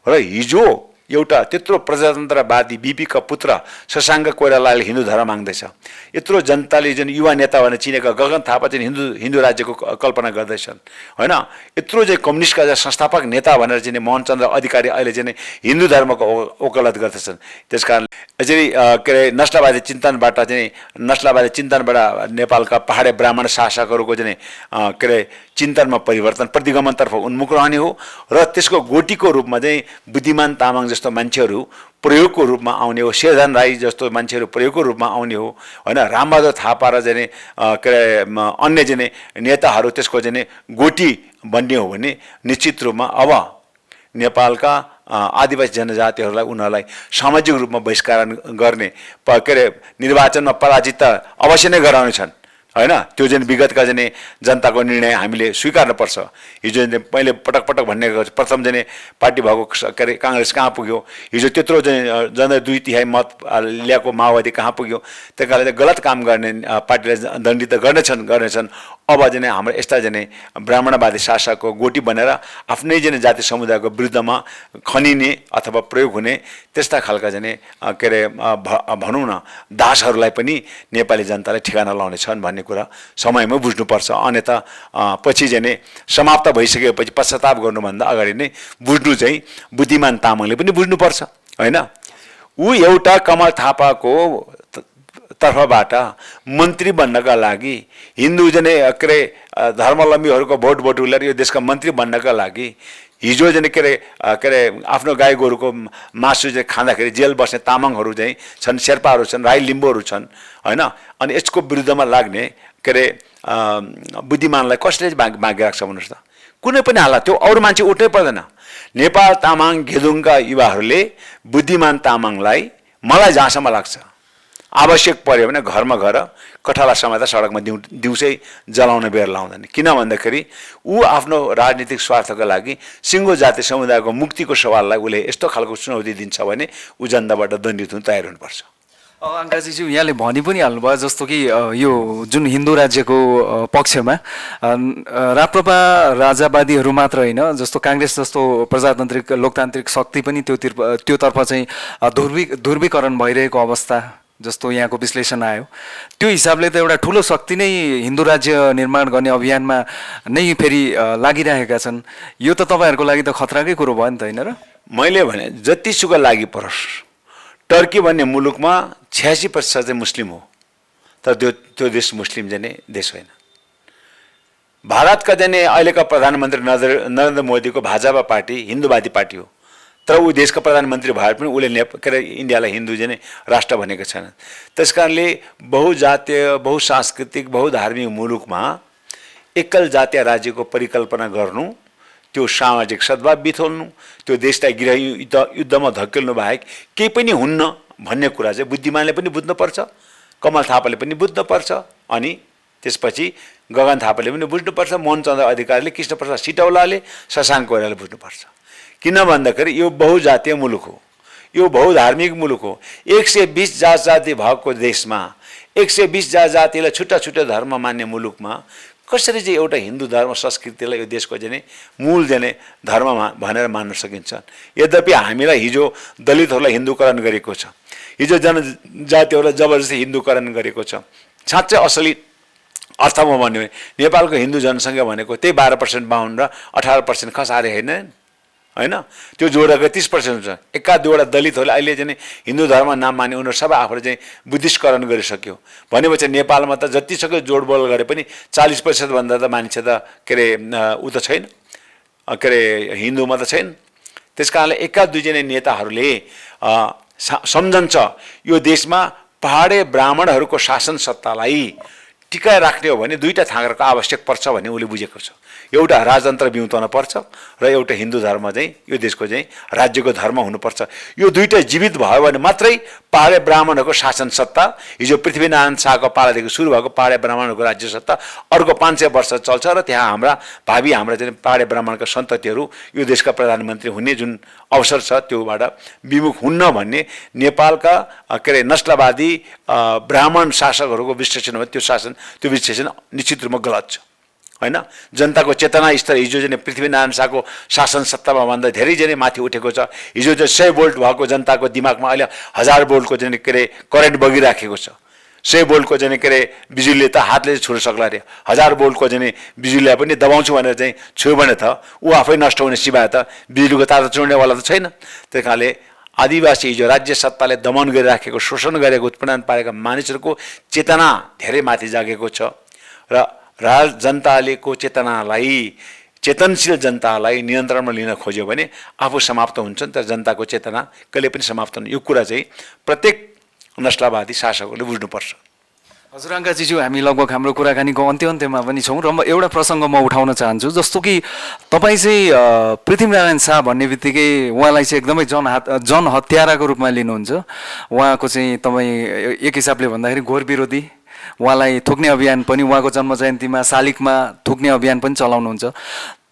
र हिजो एउटा त्यत्रो प्रजातन्त्रवादी बिपीका पुत्र शशाङ्क कोइरालाले हिन्दू धर्म माग्दैछ, यत्रो जनताले जुन युवा नेता भनेर चिनेका गगन थापा चाहिँ हिन्दू राज्यको कल्पना गर्दैछन्, होइन। यत्रो चाहिँ कम्युनिस्टका संस्थापक नेता भनेर चाहिँ मोहनचन्द्र अधिकारी अहिले चाहिँ हिन्दू धर्मको वकालत गर्दछन्। त्यस कारण यसरी नस्लवादी चिन्तनबाट नेपालका पहाडे ब्राह्मण शासकहरूको चाहिँ चिन्तनमा परिवर्तन प्रतिगमनतर्फ उन्मुख रहने हो र त्यसको गोटीको रूपमा चाहिँ बुद्धिमान तामाङ जस्तो मान्छेहरू प्रयोगको रूपमा आउने हो, शेरधन राई जस्तो मान्छेहरू प्रयोगको रूपमा आउने हो, होइन। रामबहादुर थापा र चाहिँ अन्य चाहिँ नेताहरू त्यसको चाहिँ गोटी बन्ने हो भने निश्चित रूपमा अब नेपालका आदिवासी जनजातिहरूलाई उनीहरूलाई सामाजिक रूपमा बहिष्कार गर्ने निर्वाचनमा पराजित अवश्य नै गराउनेछन्, होइन। त्यो चाहिँ विगतका चाहिँ जनताको निर्णय हामीले स्वीकार्नुपर्छ। हिजो मैले पटक पटक भन्ने प्रथम चाहिँ पार्टी भएको काङ्ग्रेस कहाँ पुग्यो, हिजो त्यत्रो चाहिँ जनता 2/3 मत ल्याएको माओवादी कहाँ पुग्यो। त्यस कारणले गलत काम गर्ने पार्टीलाई दण्डित गर्नेछन्। अब चाहिँ हाम्रो यस्ता चाहिँ ब्राह्मणवादी शासकको गोटी बनेर आफ्नै चाहिँ जाति समुदायको विरुद्धमा खनिने अथवा प्रयोग हुने त्यस्ता खालका चाहिँ भनौँ न दासहरूलाई पनि नेपाली जनताले ठेगाना लाउनेछन् भन्ने कुरा समयमा बुझ्नुपर्छ। अन्यथा पछि चाहिँ समाप्त भइसकेपछि पश्चाताप गर्नुभन्दा अगाडि नै बुझ्नु चाहिँ बुद्धिमान तामाङले पनि बुझ्नुपर्छ, होइन। ऊ एउटा कमल थापाको तर्फबाट मन्त्री बन्नका लागि हिन्दू धर्मावलम्बीहरूको भोट बटुलेर यो देशका मन्त्री बन्नका लागि हिजो आफ्नो गाई गोरुको मासु चाहिँ खाँदाखेरि जेल बस्ने तामाङहरू चाहिँ छन्, शेर्पाहरू छन्, राई लिम्बूहरू छन्, होइन। अनि यसको विरुद्धमा लाग्ने बुद्धिमानलाई कसले मागिरहेको छ भन्नुहोस् त। कुनै पनि हालत त्यो अरू मान्छे उठ्नै पर्दैन। नेपाल तामाङ घेदुङका युवाहरूले बुद्धिमान तामाङलाई मलाई जहाँसम्म लाग्छ आवश्यक पर्यो भने घरमा गएर कठाला समातेर सडकमा दिउँसै जलाउने बेर लाउँदैन। किन भन्दाखेरि ऊ आफ्नो राजनीतिक स्वार्थका लागि सिङ्गो जाति समुदायको मुक्तिको सवाललाई उसले यस्तो खालको चुनौती दिन्छ भने ऊ जनताबाट दण्डित हुन तयार हुनुपर्छ। अङ्काजीज्यू यहाँले भनि पनि हाल्नुभयो जस्तो कि यो जुन हिन्दू राज्यको पक्षमा राप्रपा राजावादीहरू मात्र होइन, जस्तो काङ्ग्रेस जस्तो प्रजातान्त्रिक लोकतान्त्रिक शक्ति पनि त्योतर्फ चाहिँ ध्रुवीकरण भइरहेको अवस्था जस्तो यहाँको विश्लेषण आयो। त्यो हिसाबले त एउटा ठुलो शक्ति नै हिन्दू राज्य निर्माण गर्ने अभियानमा नै फेरि लागिरहेका छन्। यो त तपाईँहरूको लागि त खतराकै कुरो भयो नि त, होइन र? मैले भने जतिसुकै लागि परोस्, टर्की भन्ने मुलुकमा 86% चाहिँ मुस्लिम हो, तर त्यो देश मुस्लिम चाहिँ देश होइन। भारतका चाहिँ अहिलेका प्रधानमन्त्री नरेन्द्र मोदीको भाजपा पार्टी हिन्दूवादी पार्टी हो, तर ऊ देशका प्रधानमन्त्री भए पनि उसले इन्डियालाई हिन्दू चाहिँ राष्ट्र भनेको छैन। त्यस कारणले बहुजातीय, बहुसांस्कृतिक, बहुधार्मिक मुलुकमा एकल जातीय राज्यको परिकल्पना गर्नु, त्यो सामाजिक सद्भाव बिथोल्नु, त्यो देशलाई गृह युद्धमा धकेल्नु बाहेक केही पनि हुन्न भन्ने कुरा चाहिँ बुद्धिमानले पनि बुझ्नुपर्छ, कमल थापाले पनि बुझ्नुपर्छ, अनि त्यसपछि गगन थापाले पनि बुझ्नुपर्छ, मोहनचन्द्र अधिकारीले, कृष्णप्रसाद सिटौलाले, शशाङ्क कोइरालाले बुझ्नुपर्छ। किन भन्दाखेरि यो बहुजातीय मुलुक हो, यो बहुधार्मिक मुलुक हो। 120 जाति भएको देशमा 120 जातिलाई छुट्टा छुट्टा धर्म मान्ने मुलुकमा कसरी चाहिँ एउटा हिन्दू धर्म संस्कृतिलाई यो देशको चाहिँ मूल चाहिँ धर्म भनेर मान्न सकिन्छ? यद्यपि हामीलाई हिजो दलितहरूलाई हिन्दूकरण गरेको छ, हिजो जनजातिहरूलाई जबरजस्ती हिन्दूकरण गरेको छ। साँच्चै असली अर्थमा भन्यो भने नेपालको हिन्दू जनसङ्ख्या भनेको त्यही 12% बाहुन र 18% खसारे होइन, होइन, त्यो जोडेको 30% हुन्छ। एका दुईवटा दलितहरूले अहिले चाहिँ हिन्दू धर्म नाम माने उनीहरू सबै आफूले चाहिँ बुद्धिस्टकरण गरिसक्यो भनेपछि नेपालमा त जतिसक्यो जोडबोल गरे पनि 40% भन्दा त मान्छे त के अरे ऊ त छैन, के अरे हिन्दूमा त छैन। त्यस कारणले एका दुईजना नेताहरूले सम्झन्छ यो देशमा पहाडे ब्राह्मणहरूको शासन सत्तालाई टिकाइ राख्ने हो भने दुईटा थाङ्ग्राको आवश्यक पर्छ भन्ने उसले बुझेको छ। एउटा राजतन्त्र बिउताउन पर्छ र एउटा हिन्दू धर्म चाहिँ यो देशको चाहिँ राज्यको धर्म हुनुपर्छ। यो दुईटा जीवित भयो भने मात्रै पहाडे ब्राह्मणहरूको शासन सत्ता, हिजो पृथ्वीनारायण शाहको पालादेखि सुरु भएको पहाडे ब्राह्मणहरूको राज्य सत्ता अर्को 500 वर्ष चल्छ र त्यहाँ हाम्रा चाहिँ पहाडे ब्राह्मणका सन्ततिहरू यो देशका प्रधानमन्त्री हुने जुन अवसर छ त्योबाट विमुख हुन्न भन्ने नेपालका के अरे नस्लवादी ब्राह्मण शासकहरूको विश्लेषण हो। त्यो विश्लेषण निश्चित रूपमा गलत छ होइन। जनताको चेतना स्तर हिजो चाहिँ पृथ्वीनारायण शाहको शासन सत्तामा भन्दा धेरै चाहिँ माथि उठेको छ। हिजो चाहिँ 100 भोल्ट भएको जनताको दिमागमा अहिले 1000 भोल्टको चाहिँ के अरे करेन्ट बगिराखेको छ। 100 भोल्टको चाहिँ के अरे बिजुलीले त हातले छुन सक्ला अरे, 1000 भोल्टको चाहिँ बिजुलीलाई पनि दबाउँछु भनेर चाहिँ छुयो भने त ऊ आफै नष्ट हुने सिवाय त बिजुलीको तार चुड्नेवाला त छैन। त्यही कारणले आदिवासी हिजो राज्य सत्ताले दमन गरिराखेको, शोषण गरेको, उत्पीडन पारेका मानिसहरूको चेतना धेरै माथि जागेको छ र जनतालेको चेतनशील जनतालाई नियन्त्रणमा लिन खोज्यो भने आफू समाप्त हुन्छन्, तर जनताको चेतना कहिले पनि समाप्त हुने। यो कुरा चाहिँ प्रत्येक नस्लवादी शासकहरूले बुझ्नुपर्छ। हजुर अङ्काजीज्यू, हामी लगभग हाम्रो कुराकानीको अन्त्यमा पनि छौँ र एउटा प्रसङ्ग म उठाउन चाहन्छु। जस्तो कि तपाईँ चाहिँ पृथ्वीनारायण शाह भन्ने बित्तिकै उहाँलाई चाहिँ एकदमै जनहत्याराको रूपमा लिनुहुन्छ। उहाँको चाहिँ तपाईँ एक हिसाबले भन्दाखेरि घोर विरोधी, उहाँलाई थुक्ने अभियान पनि, उहाँको जन्म जयन्तीमा शालिगमा थुक्ने अभियान पनि चलाउनुहुन्छ।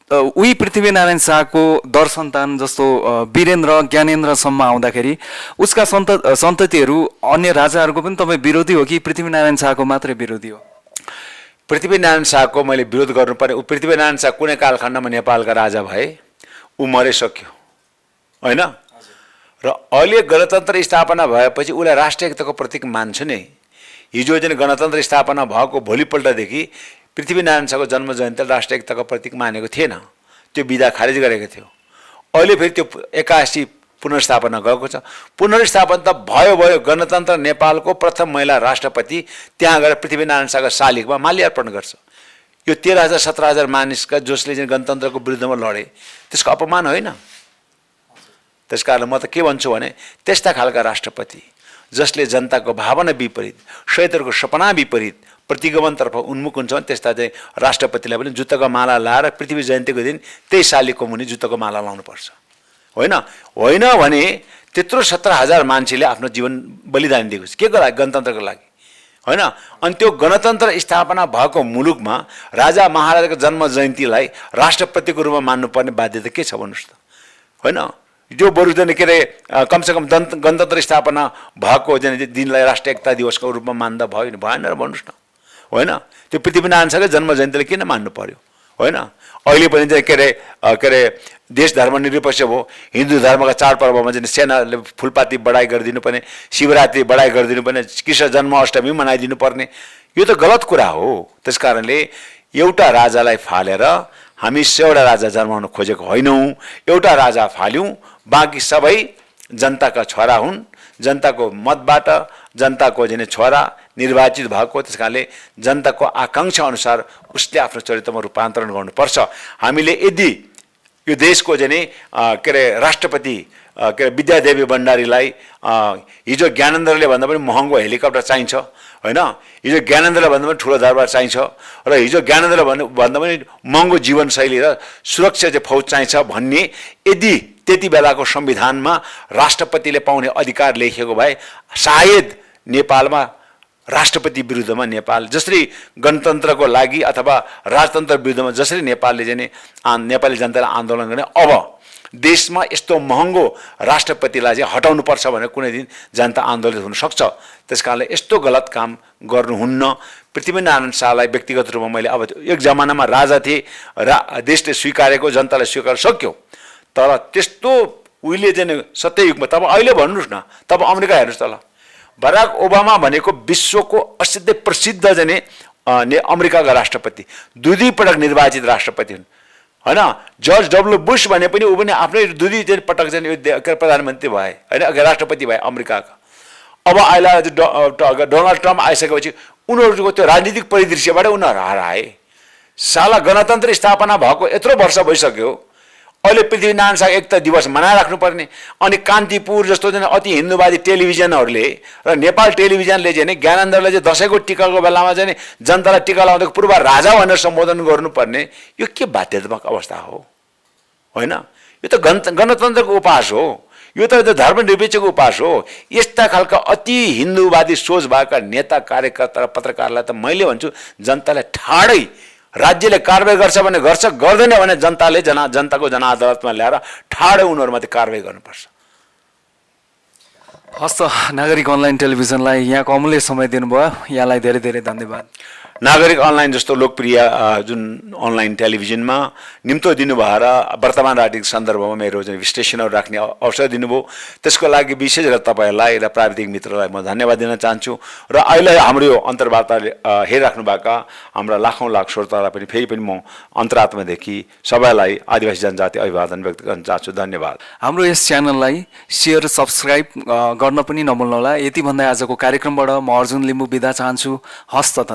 उही पृथ्वीनारायण शाहको दर सन्तान जस्तो वीरेन्द्र ज्ञानेन्द्रसम्म आउँदाखेरि उसका सन्ततिहरू अन्य राजाहरूको पनि तपाईँ विरोधी हो कि पृथ्वीनारायण शाहको मात्रै विरोधी हो? पृथ्वीनारायण शाहको मैले विरोध गर्नुपर्ने, पृथ्वीनारायण शाह कुनै कालखण्डमा नेपालका राजा भए, ऊ मरिसक्यो होइन। र अहिले गणतन्त्र स्थापना भएपछि उसलाई राष्ट्रिय एकताको प्रतीक मान्छु नै। हिजो चाहिँ गणतन्त्र स्थापना भएको भोलिपल्टदेखि पृथ्वीनारायण शाहको जन्म जयन्ती राष्ट्रिय एकताको प्रतीक मानेको थिएन, त्यो विधा खारेज गरेको थियो। अहिले फेरि त्यो 81 पुनर्स्थापना गएको छ। पुनर्स्थापना त भयो, गणतन्त्र नेपालको प्रथम महिला राष्ट्रपति त्यहाँ गएर पृथ्वीनारायण शाहको शालिगमा माल्यार्पण गर्छ। यो 13,000 17,000 मानिसका जसले चाहिँ गणतन्त्रको विरुद्धमा लडे, त्यसको अपमान होइन? त्यस कारण म त के भन्छु भने त्यस्ता खालका राष्ट्रपति जसले जनताको भावना विपरीत, शहीदहरूको सपना विपरीत प्रतिगमनतर्फ उन्मुख हुन्छ भने त्यस्ता चाहिँ राष्ट्रपतिलाई पनि जुत्ताको माला लाएर पृथ्वी जयन्तीको दिन त्यही शालिगको मुनि जुत्ताको माला लाउनुपर्छ होइन भने त्यत्रो 17,000 मान्छेले आफ्नो जीवन बलिदान दिएको छ के को लागि? गणतन्त्रको लागि होइन। अनि त्यो गणतन्त्र स्थापना भएको मुलुकमा राजा महाराजाको जन्म जयन्तीलाई राष्ट्रपतिको रूपमा मान्नुपर्ने बाध्यता के छ भन्नुहोस् त होइन। जो बरु के अरे कमसेकम गणतन्त्र स्थापना भएको दिनलाई राष्ट्रिय एकता दिवसको रूपमा मान्दा भयो भएन र भन्नुहोस् न होइन। त्यो पृथ्वीनारायण शाहकै जन्म जयन्तीले किन मान्नु पर्यो होइन। अहिले पनि चाहिँ के अरे देश धर्म निरपेक्ष भयो, हिन्दू धर्मका चाडपर्वमा चाहिँ सेनाले फुलपाती बढाइ गरिदिनु पर्ने, शिवरात्रि बढाइ गरिदिनु पर्ने, कृष्ण जन्माष्टमी मनाइदिनु पर्ने, यो त गलत कुरा हो। त्यस कारणले एउटा राजालाई फालेर हामी 100वटा राजा जन्माउन खोजेको होइनौँ। एउटा राजा फाल्यौँ, बाँकी सबै जनताका छोरा हुन्, जनताको मतबाट जनताको छोरा निर्वाचित भएको। त्यस कारणले जनताको आकाङ्क्षा अनुसार उसले आफ्नो चरित्रमा रूपान्तरण गर्नुपर्छ। हामीले यदि यो देशको के अरे राष्ट्रपति के अरे विद्यादेवी भण्डारीलाई हिजो ज्ञानेन्द्रले भन्दा पनि महँगो हेलिकप्टर चाहिन्छ होइन, हिजो ज्ञानेन्द्रले भन्दा पनि ठुलो दरबार चाहिन्छ र हिजो ज्ञानेन्द्रले भन्दा पनि महँगो जीवनशैली र सुरक्षा फौज चाहिन्छ भन्ने यदि त्यति बेलाको संविधानमा राष्ट्रपतिले पाउने अधिकार लेखिएको भए सायद नेपालमा राष्ट्रपति विरुद्धमा नेपाल जसरी गणतन्त्रको लागि अथवा राजतन्त्र विरुद्धमा जसरी नेपालले नेपाली जनताले आन्दोलन गर्ने, अब देशमा यस्तो महँगो राष्ट्रपतिलाई हटाउनुपर्छ भनेर कुनै दिन जनता आन्दोलित हुन सक्छ। त्यसकारणले यस्तो गलत काम गर्नुहुन्न। पृथ्वीनारायण शाहलाई व्यक्तिगत रूपमा मैले अब एक जमानामा राजा थिए, देशले स्वीकारेको, जनताले स्वीकार सक्यो, तर त्यस्तो उहिले सत्ययुगमा तब अहिले भन्नुहोस् न, तब अमेरिका हेर्नुहोस् त ल, बराक ओबामा भनेको विश्वको असिद्धै प्रसिद्ध अमेरिकाका राष्ट्रपति, दुई पटक निर्वाचित राष्ट्रपति हुन् होइन जर्ज डब्लु बुश भने पनि ऊ पनि आफ्नै दुई पटक चाहिँ यो प्रधानमन्त्री भए होइन राष्ट्रपति भए अमेरिकाका। अब अहिले डोनाल्ड ट्रम्प आइसकेपछि उनीहरूको त्यो राजनीतिक परिदृश्यबाट उनीहरू हराए। साला गणतन्त्र स्थापना भएको यत्रो वर्ष भइसक्यो, अहिले पृथ्वीनारायण शाह एकता दिवस मनाइराख्नुपर्ने। अनि कान्तिपुर जस्तो चाहिँ अति हिन्दूवादी टेलिभिजनहरूले र नेपाल टेलिभिजनले चाहिँ ज्ञानेन्द्रलाई चाहिँ दसैँको टिकाको बेलामा चाहिँ जनतालाई टिका लाउँदा पूर्व राजा भनेर सम्बोधन गर्नुपर्ने, यो के बाध्यतात्मक अवस्था हो? होइन, यो त गणतन्त्रको उपहास हो, यो त धर्मनिरपेक्षको उपहास हो। यस्ता खालका अति हिन्दूवादी सोच भएका नेता कार्यकर्ता र पत्रकारलाई त मैले भन्छु जनताले ठाडै राज्यले कारबाही गर्छ भने गर्छ, गर्दैन भने जनताले जनताको जनअदालतमा ल्याएर ठाडै उनीहरूमाथि कारबाही गर्नुपर्छ। हस्त नागरिक अनलाइन टेलिभिजनलाई यहाँको अमूल्य समय दिनुभयो, यहाँलाई धेरै धेरै धन्यवाद। नागरिक अनलाइन जस्तो लोकप्रिय जुन अनलाइन टेलिभिजनमा निम्तो दिनुभयो र वर्तमान राजनीतिक सन्दर्भमा मेरो चाहिँ विश्लेषणहरू राख्ने अवसर दिनुभयो, त्यसको लागि विशेष गरेर तपाईँहरूलाई र प्राविधिक मित्रलाई म धन्यवाद दिन चाहन्छु। र अहिले हाम्रो यो अन्तर्वार्ता हेरिराख्नु भएका हाम्रा लाखौँ लाख श्रोतालाई पनि फेरि पनि म अन्तरात्मादेखि सबैलाई आदिवासी जनजाति अभिवादन व्यक्त गर्न चाहन्छु। धन्यवाद। हाम्रो यस च्यानललाई सेयर सब्सक्राइब गर्न पनि नभुल्नुहोला। यति भन्दै आजको कार्यक्रमबाट म अर्जुन लिम्बू बिदा चाहन्छु। हस्त।